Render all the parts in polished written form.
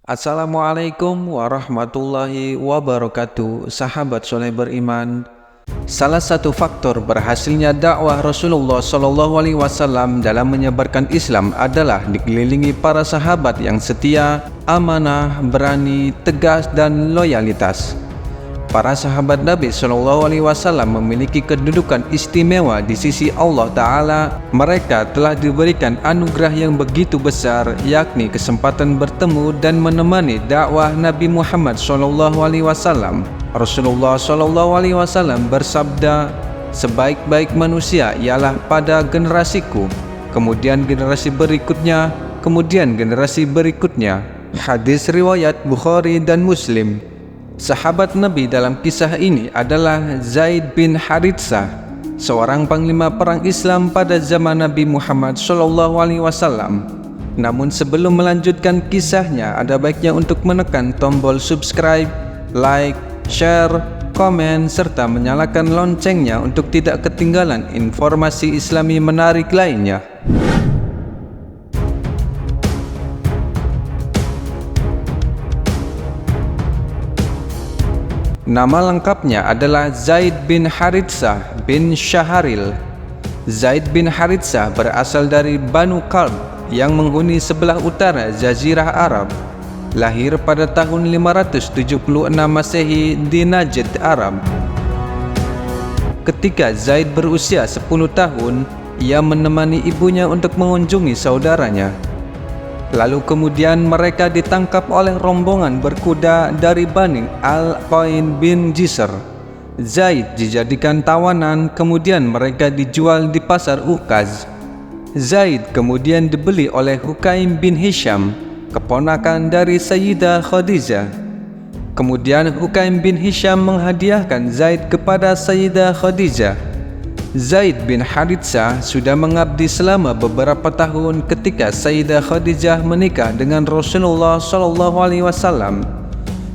Assalamualaikum warahmatullahi wabarakatuh. Sahabat soleh beriman, salah satu faktor berhasilnya dakwah Rasulullah SAW dalam menyebarkan Islam adalah dikelilingi para sahabat yang setia, amanah, berani, tegas, dan loyalitas. Para sahabat Nabi SAW memiliki kedudukan istimewa di sisi Allah Ta'ala. Mereka telah diberikan anugerah yang begitu besar, yakni kesempatan bertemu dan menemani dakwah Nabi Muhammad SAW. Rasulullah SAW bersabda, "Sebaik-baik manusia ialah pada generasiku, kemudian generasi berikutnya, kemudian generasi berikutnya." Hadis riwayat Bukhari dan Muslim. Sahabat Nabi dalam kisah ini adalah Zaid bin Haritsah, seorang panglima perang Islam pada zaman Nabi Muhammad SAW. Namun sebelum melanjutkan kisahnya, ada baiknya untuk menekan tombol subscribe, like, share, komen, serta menyalakan loncengnya untuk tidak ketinggalan informasi Islami menarik lainnya. Nama lengkapnya adalah Zaid bin Haritsah bin Syahril. Zaid bin Haritsah berasal dari Banu Kalb yang menghuni sebelah utara Jazirah Arab. Lahir pada tahun 576 Masehi di Najd, Arab. Ketika Zaid berusia 10 tahun, ia menemani ibunya untuk mengunjungi saudaranya. Lalu kemudian mereka ditangkap oleh rombongan berkuda dari Bani Al-Qain bin Jisr. Zaid dijadikan tawanan, kemudian mereka dijual di pasar Ukaz. Zaid kemudian dibeli oleh Hukaim bin Hisham, keponakan dari Sayyidah Khadijah. Kemudian Hukaim bin Hisham menghadiahkan Zaid kepada Sayyidah Khadijah. Zaid bin Haritsah sudah mengabdi selama beberapa tahun ketika Sayyidah Khadijah menikah dengan Rasulullah SAW.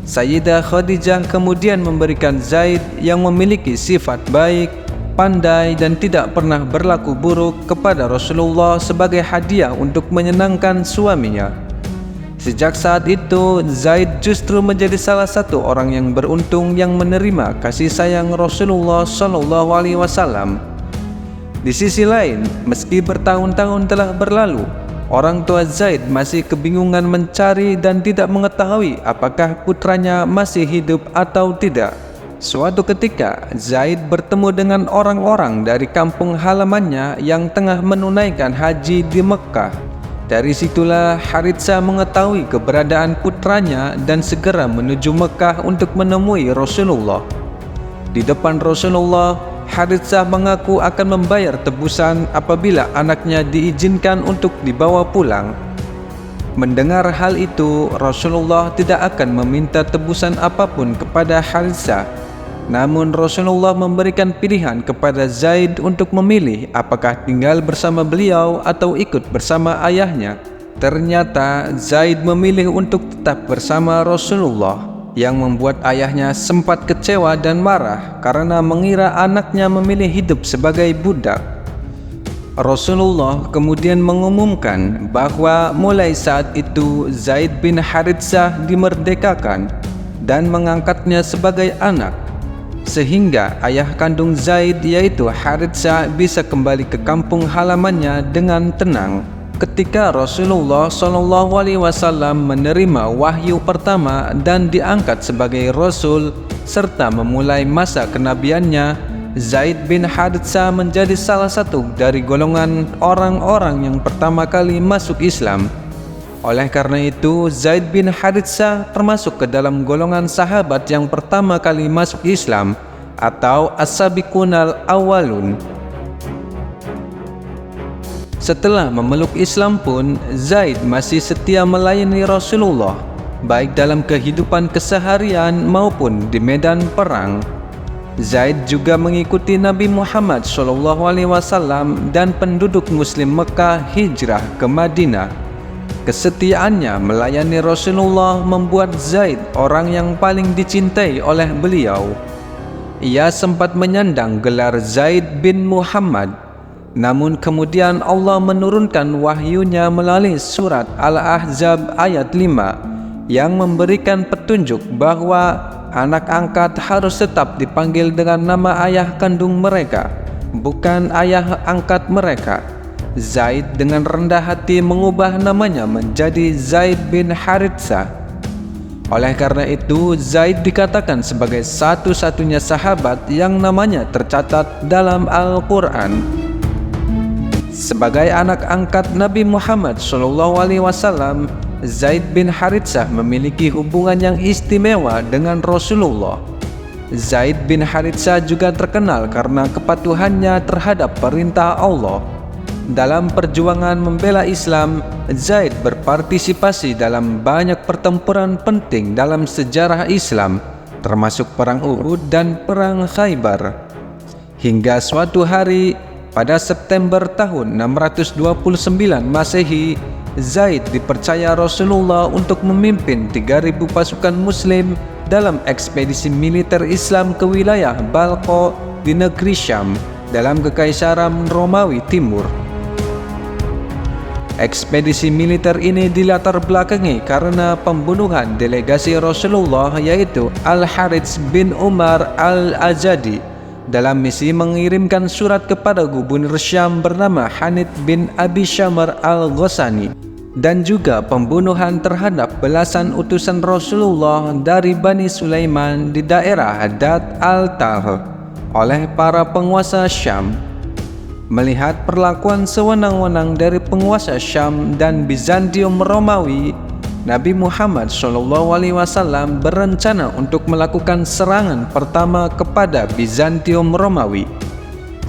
Sayyidah Khadijah kemudian memberikan Zaid yang memiliki sifat baik, pandai, dan tidak pernah berlaku buruk kepada Rasulullah sebagai hadiah untuk menyenangkan suaminya. Sejak saat itu, Zaid justru menjadi salah satu orang yang beruntung yang menerima kasih sayang Rasulullah SAW. Di sisi lain, meski bertahun-tahun telah berlalu, orang tua Zaid masih kebingungan mencari dan tidak mengetahui apakah putranya masih hidup atau tidak. Suatu ketika, Zaid bertemu dengan orang-orang dari kampung halamannya yang tengah menunaikan haji di Mekkah. Dari situlah Haritsah mengetahui keberadaan putranya dan segera menuju Mekkah untuk menemui Rasulullah. Di depan Rasulullah, Haritsah mengaku akan membayar tebusan apabila anaknya diizinkan untuk dibawa pulang. Mendengar hal itu, Rasulullah tidak akan meminta tebusan apapun kepada Haritsah. Namun Rasulullah memberikan pilihan kepada Zaid untuk memilih apakah tinggal bersama beliau atau ikut bersama ayahnya. Ternyata Zaid memilih untuk tetap bersama Rasulullah, yang membuat ayahnya sempat kecewa dan marah karena mengira anaknya memilih hidup sebagai budak. Rasulullah kemudian mengumumkan bahwa mulai saat itu Zaid bin Haritsah dimerdekakan dan mengangkatnya sebagai anak, sehingga ayah kandung Zaid yaitu Haritsah bisa kembali ke kampung halamannya dengan tenang. Ketika Rasulullah SAW menerima wahyu pertama dan diangkat sebagai Rasul serta memulai masa kenabiannya, Zaid bin Haritsah menjadi salah satu dari golongan orang-orang yang pertama kali masuk Islam. Oleh karena itu, Zaid bin Haritsah termasuk ke dalam golongan sahabat yang pertama kali masuk Islam atau as-sabiqunal awwalun. Setelah memeluk Islam pun, Zaid masih setia melayani Rasulullah, baik dalam kehidupan keseharian maupun di medan perang. Zaid juga mengikuti Nabi Muhammad SAW dan penduduk Muslim Mekah hijrah ke Madinah. Kesetiaannya melayani Rasulullah membuat Zaid orang yang paling dicintai oleh beliau. Ia sempat menyandang gelar Zaid bin Muhammad, namun kemudian Allah menurunkan wahyunya melalui surat Al-Ahzab ayat 5 yang memberikan petunjuk bahwa anak angkat harus tetap dipanggil dengan nama ayah kandung mereka, bukan ayah angkat mereka. Zaid dengan rendah hati mengubah namanya menjadi Zaid bin Haritsah. Oleh karena itu, Zaid dikatakan sebagai satu-satunya sahabat yang namanya tercatat dalam Al-Quran. Sebagai anak angkat Nabi Muhammad SAW, Zaid bin Haritsah memiliki hubungan yang istimewa dengan Rasulullah. Zaid bin Haritsah juga terkenal karena kepatuhannya terhadap perintah Allah. Dalam perjuangan membela Islam, Zaid berpartisipasi dalam banyak pertempuran penting dalam sejarah Islam, termasuk Perang Uhud dan Perang Khaybar. Hingga suatu hari, pada September tahun 629 Masehi, Zaid dipercaya Rasulullah untuk memimpin 3.000 pasukan Muslim dalam ekspedisi militer Islam ke wilayah Balqa di negeri Syam dalam Kekaisaran Romawi Timur. Ekspedisi militer ini dilatar belakangi karena pembunuhan delegasi Rasulullah yaitu Al-Harits bin Umar Al-Azadi dalam misi mengirimkan surat kepada gubernur Syam bernama Hanid bin Abi Syamr Al-Ghassani, dan juga pembunuhan terhadap belasan utusan Rasulullah dari Bani Sulaiman di daerah Hadad Al-Tahr oleh para penguasa Syam. Melihat perlakuan sewenang-wenang dari penguasa Syam dan Bizantium Romawi, Nabi Muhammad SAW berencana untuk melakukan serangan pertama kepada Bizantium Romawi.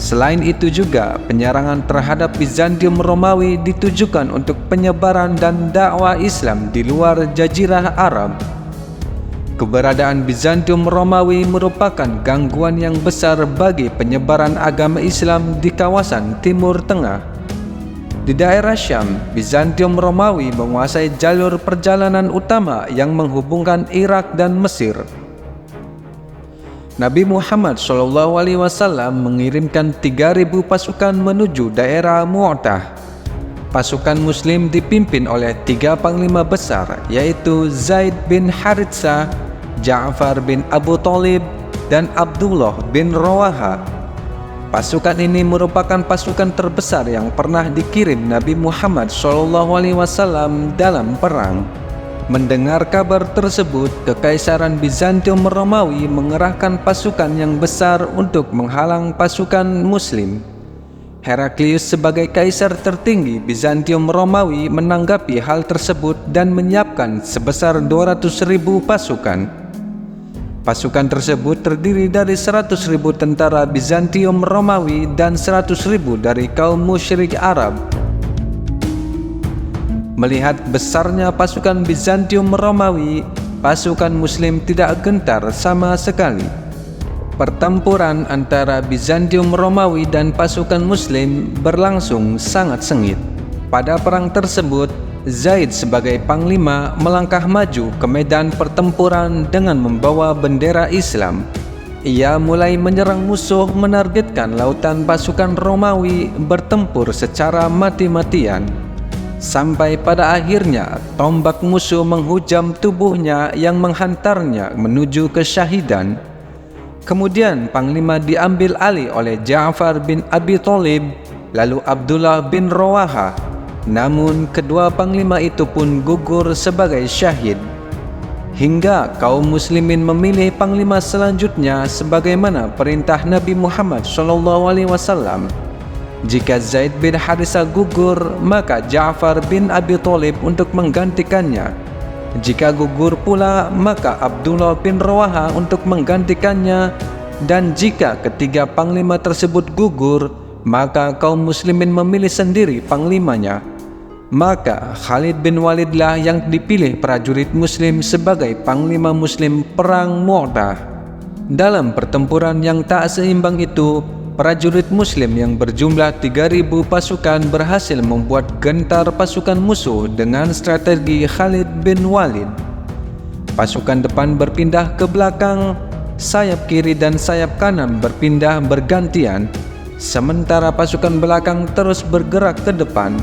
Selain itu juga, penyerangan terhadap Bizantium Romawi ditujukan untuk penyebaran dan dakwah Islam di luar Jazirah Arab. Keberadaan Bizantium Romawi merupakan gangguan yang besar bagi penyebaran agama Islam di kawasan Timur Tengah. Di daerah Syam, Bizantium Romawi menguasai jalur perjalanan utama yang menghubungkan Irak dan Mesir. Nabi Muhammad SAW mengirimkan 3.000 pasukan menuju daerah Mu'tah. Pasukan Muslim dipimpin oleh 3 panglima besar, yaitu Zaid bin Haritsah, Ja'far bin Abu Thalib, dan Abdullah bin Rawaha. Pasukan ini merupakan pasukan terbesar yang pernah dikirim Nabi Muhammad SAW dalam perang. Mendengar kabar tersebut, Kekaisaran Bizantium Romawi mengerahkan pasukan yang besar untuk menghalang pasukan Muslim. Heraklius sebagai kaisar tertinggi Bizantium Romawi menanggapi hal tersebut dan menyiapkan sebesar 200.000 pasukan. Pasukan tersebut terdiri dari 100.000 tentara Bizantium Romawi dan 100.000 dari kaum musyrik Arab. Melihat besarnya pasukan Bizantium Romawi, pasukan Muslim tidak gentar sama sekali. Pertempuran antara Bizantium Romawi dan pasukan Muslim berlangsung sangat sengit. Pada perang tersebut, Zaid sebagai panglima melangkah maju ke medan pertempuran dengan membawa bendera Islam. Ia mulai menyerang musuh, menargetkan lautan pasukan Romawi, bertempur secara mati-matian. Sampai pada akhirnya tombak musuh menghujam tubuhnya yang menghantarnya menuju kesyahidan. Kemudian panglima diambil alih oleh Ja'far bin Abi Thalib, lalu Abdullah bin Rawaha. Namun kedua panglima itu pun gugur sebagai syahid. Hingga kaum muslimin memilih panglima selanjutnya sebagaimana perintah Nabi Muhammad SAW. Jika Zaid bin Haritsah gugur, maka Ja'far bin Abi Thalib untuk menggantikannya. Jika gugur pula, maka Abdullah bin Rawaha untuk menggantikannya. Dan jika ketiga panglima tersebut gugur, maka kaum muslimin memilih sendiri panglimanya. Maka Khalid bin Walidlah yang dipilih prajurit Muslim sebagai panglima Muslim perang Mu'tah. Dalam pertempuran yang tak seimbang itu, prajurit Muslim yang berjumlah 3.000 pasukan berhasil membuat gentar pasukan musuh dengan strategi Khalid bin Walid. Pasukan depan berpindah ke belakang, sayap kiri dan sayap kanan berpindah bergantian, sementara pasukan belakang terus bergerak ke depan.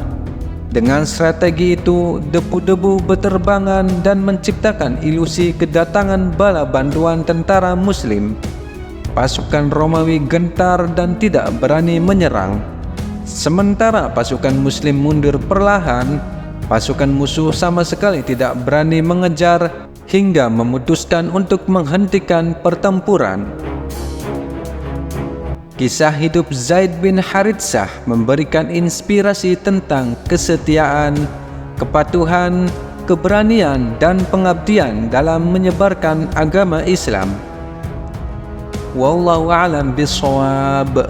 Dengan strategi itu, debu-debu berterbangan dan menciptakan ilusi kedatangan bala bantuan tentara Muslim. Pasukan Romawi gentar dan tidak berani menyerang. Sementara pasukan Muslim mundur perlahan, pasukan musuh sama sekali tidak berani mengejar hingga memutuskan untuk menghentikan pertempuran. Kisah hidup Zaid bin Haritsah memberikan inspirasi tentang kesetiaan, kepatuhan, keberanian, dan pengabdian dalam menyebarkan agama Islam. Wallahu a'lam bishawab.